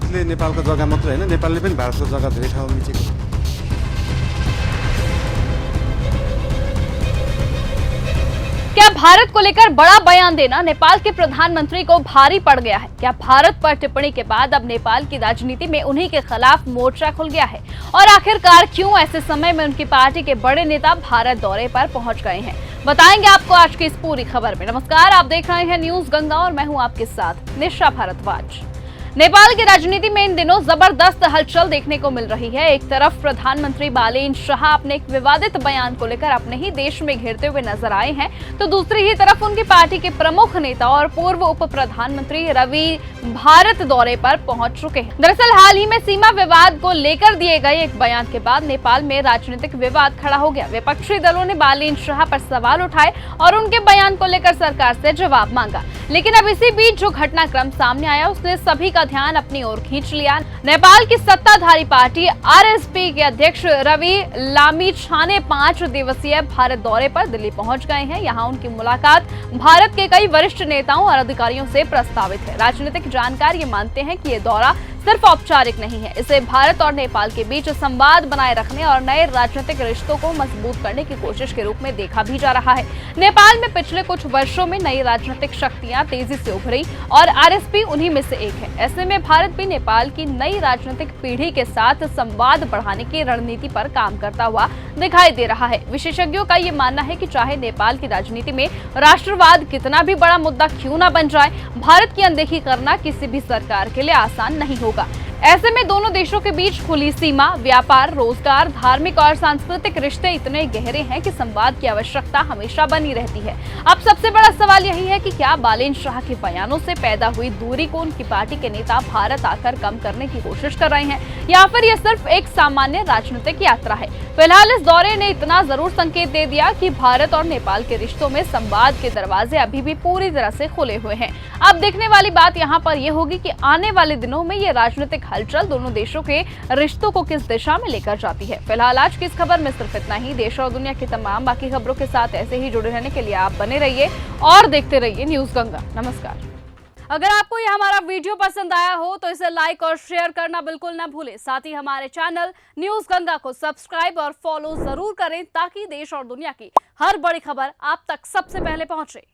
भारतले नेपालको जग्गा मात्र हैन, नेपालले पनि भारतको जग्गा धेरै ठाउँमा मिचेको छ। क्या भारत को लेकर बड़ा बयान देना नेपाल के प्रधानमंत्री को भारी पड़ गया है? क्या भारत पर टिप्पणी के बाद अब नेपाल की राजनीति में उन्हीं के खिलाफ मोर्चा खुल गया है? और आखिरकार क्यों ऐसे समय में उनकी पार्टी के बड़े नेता भारत दौरे पर पहुंच गए हैं, बताएंगे आपको आज की इस पूरी खबर में। नमस्कार, आप देख रहे हैं न्यूज गंगा और मैं हूं आपके साथ निशा भारद्वाज। नेपाल की राजनीति में इन दिनों जबरदस्त हलचल देखने को मिल रही है। एक तरफ प्रधानमंत्री बालेन शाह अपने एक विवादित बयान को लेकर अपने ही देश में घेरते हुए नजर आए हैं, तो दूसरी ही तरफ उनकी पार्टी के प्रमुख नेता और पूर्व उप प्रधानमंत्री रवि भारत दौरे पर पहुंच चुके हैं। दरअसल हाल ही में सीमा विवाद को लेकर दिए गए एक बयान के बाद नेपाल में राजनीतिक विवाद खड़ा हो गया। विपक्षी दलों ने बालेन शाह पर सवाल उठाए और उनके बयान को लेकर सरकार से जवाब मांगा, लेकिन अब इसी बीच जो घटनाक्रम सामने आया उसने सभी का ध्यान अपनी ओर खींच लिया। नेपाल की सत्ताधारी पार्टी आरएसपी के अध्यक्ष रवि लामिछाने 5 दिवसीय भारत दौरे पर दिल्ली पहुंच गए हैं। यहां उनकी मुलाकात भारत के कई वरिष्ठ नेताओं और अधिकारियों से प्रस्तावित है। राजनीतिक जानकार ये मानते हैं कि ये दौरा सिर्फ औपचारिक नहीं है, इसे भारत और नेपाल के बीच संवाद बनाए रखने और नए राजनीतिक रिश्तों को मजबूत करने की कोशिश के रूप में देखा भी जा रहा है। नेपाल में पिछले कुछ वर्षों में नई राजनीतिक शक्तियां तेजी से उभरी और आरएसपी उन्हीं में से एक है। ऐसे में भारत भी नेपाल की नई राजनीतिक पीढ़ी के साथ संवाद बढ़ाने की रणनीति पर काम करता हुआ दिखाई दे रहा है। विशेषज्ञों का ये मानना है कि चाहे नेपाल की राजनीति में राष्ट्रवाद कितना भी बड़ा मुद्दा क्यों न बन जाए, भारत की अनदेखी करना किसी भी सरकार के लिए आसान नहीं होगा। ऐसे में दोनों देशों के बीच खुली सीमा, व्यापार, रोजगार, धार्मिक और सांस्कृतिक रिश्ते इतने गहरे हैं कि संवाद की आवश्यकता हमेशा बनी रहती है। अब सबसे बड़ा सवाल यही है कि क्या बालेन शाह के बयानों से पैदा हुई दूरी को उनकी पार्टी के नेता भारत आकर कम करने की कोशिश कर रहे हैं, या फिर यह सिर्फ एक सामान्य राजनीतिक यात्रा है। फिलहाल इस दौरे ने इतना जरूर संकेत दे दिया कि भारत और नेपाल के रिश्तों में संवाद के दरवाजे अभी भी पूरी तरह से खुले हुए हैं। अब देखने वाली बात यहाँ पर यह होगी कि आने वाले दिनों में ये राजनीतिक हलचल दोनों देशों के रिश्तों को किस दिशा में लेकर जाती है। फिलहाल आज की इस खबर में सिर्फ इतना ही। देश और दुनिया की तमाम बाकी खबरों के साथ ऐसे ही जुड़े रहने के लिए आप बने रहिए और देखते रहिए न्यूज गंगा। नमस्कार। अगर आपको यह हमारा वीडियो पसंद आया हो तो इसे लाइक और शेयर करना बिल्कुल ना भूलें। साथ ही हमारे चैनल न्यूज गंगा को सब्सक्राइब और फॉलो जरूर करें ताकि देश और दुनिया की हर बड़ी खबर आप तक सबसे पहले पहुंचे।